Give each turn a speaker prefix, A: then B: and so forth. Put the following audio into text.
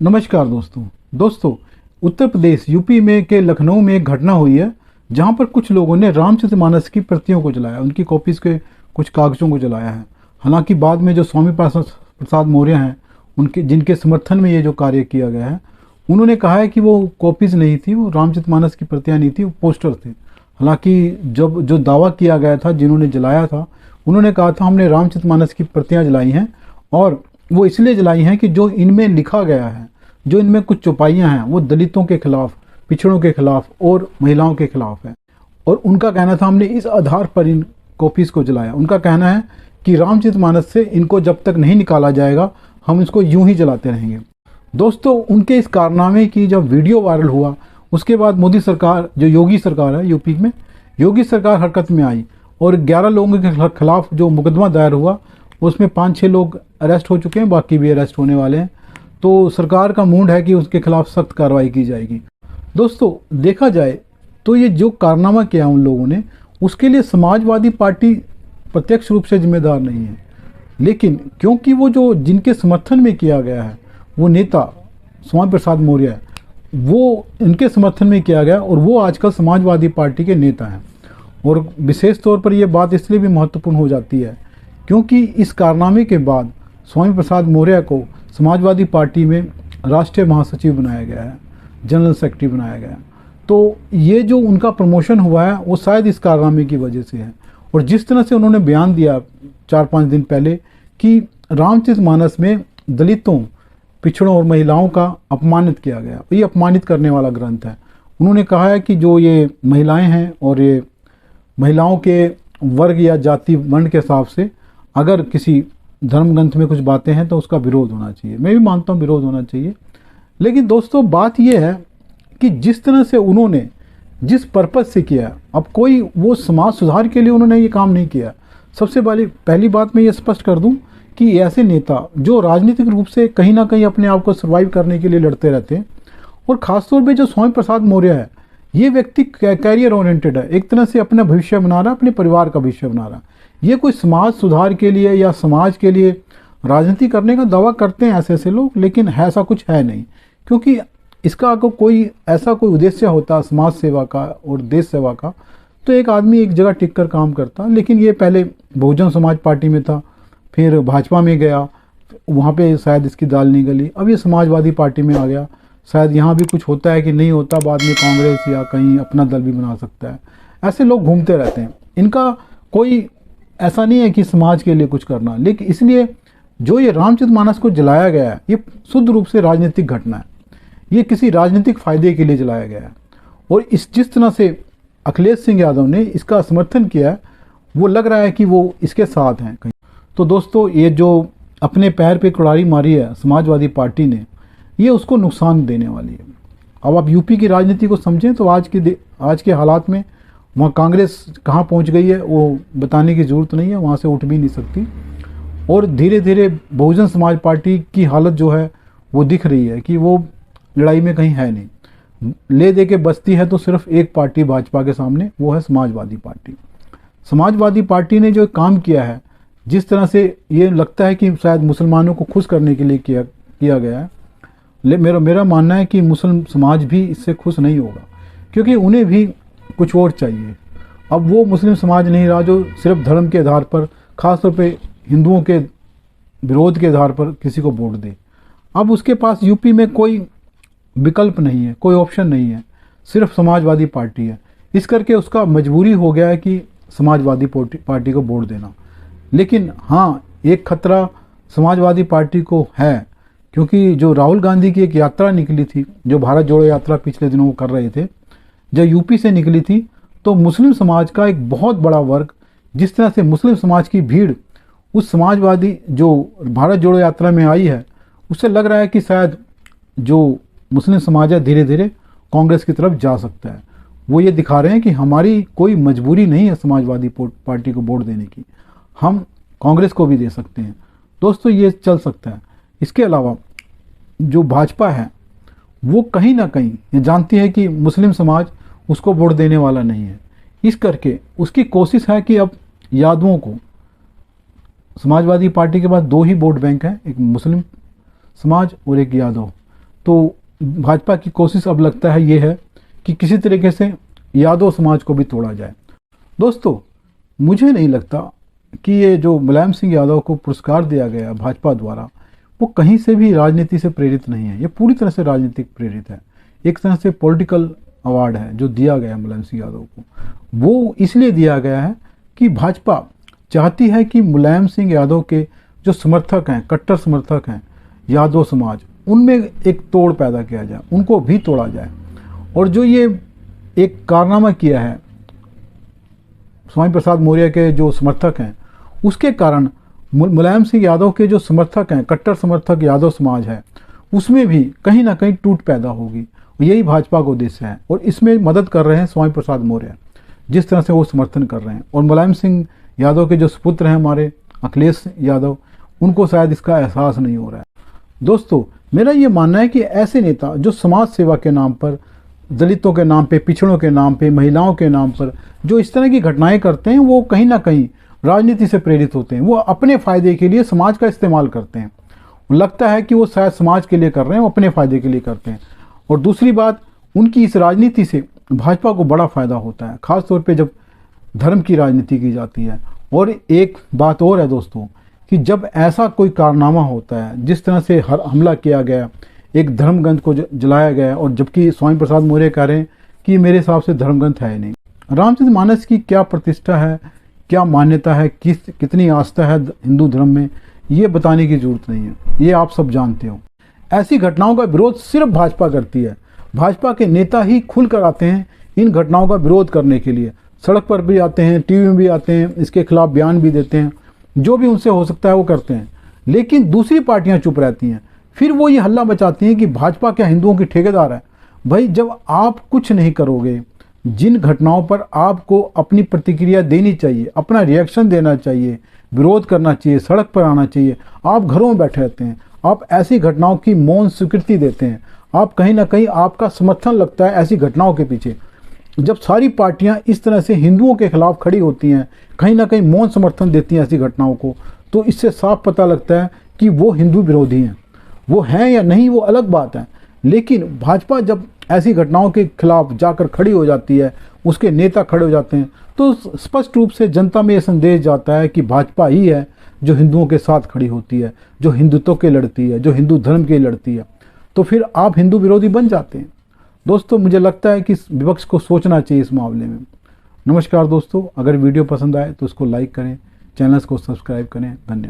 A: नमस्कार दोस्तों उत्तर प्रदेश यूपी में के लखनऊ में एक घटना हुई है जहां पर कुछ लोगों ने रामचरितमानस की प्रतियों को जलाया, उनकी कॉपीज़ के कुछ कागज़ों को जलाया है। हालांकि बाद में जो स्वामी प्रसाद मौर्य हैं, उनके जिनके समर्थन में ये जो कार्य किया गया है, उन्होंने कहा है कि वो कॉपीज़ नहीं थी, वो रामचरितमानस की प्रतियाँ नहीं थी, वो पोस्टर थे। हालांकि जब जो दावा किया गया था, जिन्होंने जलाया था, उन्होंने कहा था हमने रामचरितमानस की प्रतियाँ जलाई हैं और वो इसलिए जलाई हैं कि जो इनमें लिखा गया है, जो इनमें कुछ चौपाइयाँ हैं, वो दलितों के खिलाफ, पिछड़ों के खिलाफ और महिलाओं के खिलाफ है। और उनका कहना था हमने इस आधार पर इन कॉपीज़ को जलाया। उनका कहना है कि रामचरितमानस से इनको जब तक नहीं निकाला जाएगा, हम इसको यूं ही जलाते रहेंगे। दोस्तों, उनके इस कारनामे की जब वीडियो वायरल हुआ, उसके बाद मोदी सरकार, जो योगी सरकार है यूपी में, योगी सरकार हरकत में आई और 11 लोगों के खिलाफ जो मुकदमा दायर हुआ, उसमें 5-6 लोग अरेस्ट हो चुके हैं, बाकी भी अरेस्ट होने वाले हैं। तो सरकार का मूड है कि उसके खिलाफ सख्त कार्रवाई की जाएगी। दोस्तों, देखा जाए तो ये जो कारनामा किया उन लोगों ने, उसके लिए समाजवादी पार्टी प्रत्यक्ष रूप से जिम्मेदार नहीं है, लेकिन क्योंकि वो जो जिनके समर्थन में किया गया है, वो नेता स्वामी प्रसाद मौर्य है, वो इनके समर्थन में किया गया और वो आजकल समाजवादी पार्टी के नेता हैं। और विशेष तौर पर यह बात इसलिए भी महत्वपूर्ण हो जाती है क्योंकि इस कारनामे के बाद स्वामी प्रसाद मौर्य को समाजवादी पार्टी में राष्ट्रीय महासचिव बनाया गया है, जनरल सेक्रेटरी बनाया गया है। तो ये जो उनका प्रमोशन हुआ है, वो शायद इस कारनामे की वजह से है। और जिस तरह से उन्होंने बयान दिया 4-5 दिन पहले कि रामचरितमानस में दलितों, पिछड़ों और महिलाओं का अपमानित किया गया, ये अपमानित करने वाला ग्रंथ है। उन्होंने कहा है कि जो ये महिलाएं हैं और ये महिलाओं के वर्ग या जाति वर्ण के हिसाब से अगर किसी धर्म ग्रंथ में कुछ बातें हैं तो उसका विरोध होना चाहिए। मैं भी मानता हूँ विरोध होना चाहिए, लेकिन दोस्तों बात यह है कि जिस तरह से उन्होंने जिस पर्पज़ से किया, अब कोई वो समाज सुधार के लिए उन्होंने ये काम नहीं किया। सबसे पहली बात मैं ये स्पष्ट कर दूं कि ऐसे नेता जो राजनीतिक रूप से कहीं ना कहीं अपने आप को सर्वाइव करने के लिए लड़ते रहते हैं, और ख़ासतौर पर जो स्वामी प्रसाद मौर्य है, ये व्यक्ति कैरियर ओरिएंटेड है, एक तरह से अपना भविष्य बना रहा है, अपने परिवार का भविष्य बना रहा है। ये कोई समाज सुधार के लिए या समाज के लिए राजनीति करने का दावा करते हैं ऐसे लोग, लेकिन ऐसा कुछ है नहीं। क्योंकि इसका अगर कोई ऐसा कोई उद्देश्य होता समाज सेवा का और देश सेवा का, तो एक आदमी एक जगह टिक कर काम करता। लेकिन ये पहले बहुजन समाज पार्टी में था, फिर भाजपा में गया, वहाँ पे शायद इसकी दाल नहीं गली, अब ये समाजवादी पार्टी में आ गया। शायद यहाँ भी कुछ होता है कि नहीं होता, बाद में कांग्रेस या कहीं अपना दल भी बना सकता है। ऐसे लोग घूमते रहते हैं, इनका कोई ऐसा नहीं है कि समाज के लिए कुछ करना। लेकिन इसलिए जो ये रामचरितमानस को जलाया गया है, ये शुद्ध रूप से राजनीतिक घटना है, ये किसी राजनीतिक फायदे के लिए जलाया गया है। और जिस तरह से अखिलेश सिंह यादव ने इसका समर्थन किया है, वो लग रहा है कि वो इसके साथ हैं कहीं। तो दोस्तों, ये जो अपने पैर पे कुल्हाड़ी मारी है समाजवादी पार्टी ने, ये उसको नुकसान देने वाली है। अब आप यूपी की राजनीति को समझें तो आज के हालात में वहाँ कांग्रेस कहाँ पहुँच गई है वो बताने की ज़रूरत नहीं है, वहाँ से उठ भी नहीं सकती। और धीरे धीरे बहुजन समाज पार्टी की हालत जो है वो दिख रही है कि वो लड़ाई में कहीं है नहीं, ले दे के बचती है तो सिर्फ एक पार्टी भाजपा के सामने, वो है समाजवादी पार्टी। समाजवादी पार्टी ने जो काम किया है, जिस तरह से ये लगता है कि शायद मुसलमानों को खुश करने के लिए किया गया है, मेरा मानना है कि मुस्लिम समाज भी इससे खुश नहीं होगा, क्योंकि उन्हें भी कुछ और चाहिए। अब वो मुस्लिम समाज नहीं रहा जो सिर्फ धर्म के आधार पर, ख़ासतौर पे हिंदुओं के विरोध के आधार पर किसी को वोट दे। अब उसके पास यूपी में कोई विकल्प नहीं है, कोई ऑप्शन नहीं है, सिर्फ समाजवादी पार्टी है। इस करके उसका मजबूरी हो गया है कि समाजवादी पार्टी को वोट देना। लेकिन हाँ, एक खतरा समाजवादी पार्टी को है, क्योंकि जो राहुल गांधी की एक यात्रा निकली थी, जो भारत जोड़ो यात्रा पिछले दिनों वो कर रहे थे, जब यूपी से निकली थी, तो मुस्लिम समाज का एक बहुत बड़ा वर्ग, जिस तरह से मुस्लिम समाज की भीड़ उस समाजवादी जो भारत जोड़ो यात्रा में आई है, उससे लग रहा है कि शायद जो मुस्लिम समाज है धीरे धीरे कांग्रेस की तरफ जा सकता है। वो ये दिखा रहे हैं कि हमारी कोई मजबूरी नहीं है समाजवादी पार्टी को वोट देने की, हम कांग्रेस को भी दे सकते हैं। दोस्तों, ये चल सकता है। इसके अलावा जो भाजपा है, वो कहीं ना कहीं ये जानती है कि मुस्लिम समाज उसको वोट देने वाला नहीं है। इस करके उसकी कोशिश है कि अब यादवों को, समाजवादी पार्टी के पास 2 ही वोट बैंक हैं, एक मुस्लिम समाज और एक यादव, तो भाजपा की कोशिश अब लगता है ये है कि किसी तरीके से यादव समाज को भी तोड़ा जाए। दोस्तों, मुझे नहीं लगता कि ये जो मुलायम सिंह यादव को पुरस्कार दिया गया भाजपा द्वारा वो कहीं से भी राजनीति से प्रेरित नहीं है। ये पूरी तरह से राजनीतिक प्रेरित है, एक तरह से पॉलिटिकल अवार्ड है जो दिया गया मुलायम सिंह यादव को। वो इसलिए दिया गया है कि भाजपा चाहती है कि मुलायम सिंह यादव के जो समर्थक हैं, कट्टर समर्थक हैं यादव समाज, उनमें एक तोड़ पैदा किया जाए, उनको भी तोड़ा जाए। और जो ये एक कारनामा किया है स्वामी प्रसाद मौर्य के जो समर्थक हैं, उसके कारण मुलायम सिंह यादव के जो समर्थक हैं, कट्टर समर्थक यादव समाज है, उसमें भी कहीं ना कहीं टूट पैदा होगी। यही भाजपा का उद्देश्य है और इसमें मदद कर रहे हैं स्वामी प्रसाद मौर्य, जिस तरह से वो समर्थन कर रहे हैं। और मुलायम सिंह यादव के जो सुपुत्र हैं हमारे अखिलेश यादव, उनको शायद इसका एहसास नहीं हो रहा है। दोस्तों, मेरा ये मानना है कि ऐसे नेता जो समाज सेवा के नाम पर, दलितों के नाम पे, पिछड़ों के नाम पे, महिलाओं के नाम पर जो इस तरह की घटनाएं करते हैं, वो कहीं ना कहीं राजनीति से प्रेरित होते हैं। वो अपने फ़ायदे के लिए समाज का इस्तेमाल करते हैं। लगता है कि वो शायद समाज के लिए कर रहे हैं, वो अपने फ़ायदे के लिए करते हैं। और दूसरी बात, उनकी इस राजनीति से भाजपा को बड़ा फ़ायदा होता है, ख़ास तौर पे जब धर्म की राजनीति की जाती है। और एक बात और है दोस्तों, कि जब ऐसा कोई कारनामा होता है, जिस तरह से हमला किया गया, एक धर्मग्रंथ को जलाया गया, और जबकि स्वामी प्रसाद मौर्य कह रहे हैं कि मेरे हिसाब से धर्मग्रंथ है ही नहीं। रामचरितमानस की क्या प्रतिष्ठा है, क्या मान्यता है, कितनी आस्था है हिंदू धर्म में, ये बताने की जरूरत नहीं है, ये आप सब जानते हो। ऐसी घटनाओं का विरोध सिर्फ भाजपा करती है। भाजपा के नेता ही खुल कर आते हैं इन घटनाओं का विरोध करने के लिए, सड़क पर भी आते हैं, टीवी में भी आते हैं, इसके खिलाफ बयान भी देते हैं, जो भी उनसे हो सकता है वो करते हैं। लेकिन दूसरी पार्टियां चुप रहती हैं। फिर वो ये हल्ला मचाती हैं कि भाजपा क्या हिंदुओं की ठेकेदार है। भाई, जब आप कुछ नहीं करोगे, जिन घटनाओं पर आपको अपनी प्रतिक्रिया देनी चाहिए, अपना रिएक्शन देना चाहिए, विरोध करना चाहिए, सड़क पर आना चाहिए, आप घरों में बैठे रहते हैं, आप ऐसी घटनाओं की मौन स्वीकृति देते हैं। आप कहीं ना कहीं आपका समर्थन लगता है ऐसी घटनाओं के पीछे। जब सारी पार्टियां इस तरह से हिंदुओं के खिलाफ खड़ी होती हैं, कहीं ना कहीं मौन समर्थन देती हैं ऐसी घटनाओं को, तो इससे साफ पता लगता है कि वो हिंदू विरोधी हैं। वो हैं या नहीं वो अलग बात है, लेकिन भाजपा जब ऐसी घटनाओं के खिलाफ जाकर खड़ी हो जाती है, उसके नेता खड़े हो जाते हैं, तो स्पष्ट रूप से जनता में ये संदेश जाता है कि भाजपा ही है जो हिंदुओं के साथ खड़ी होती है, जो हिंदुत्व के लड़ती है, जो हिंदू धर्म के लड़ती है। तो फिर आप हिंदू विरोधी बन जाते हैं। दोस्तों, मुझे लगता है कि इस विपक्ष को सोचना चाहिए इस मामले में। नमस्कार दोस्तों, अगर वीडियो पसंद आए तो उसको लाइक करें, चैनल को सब्सक्राइब करें। धन्यवाद।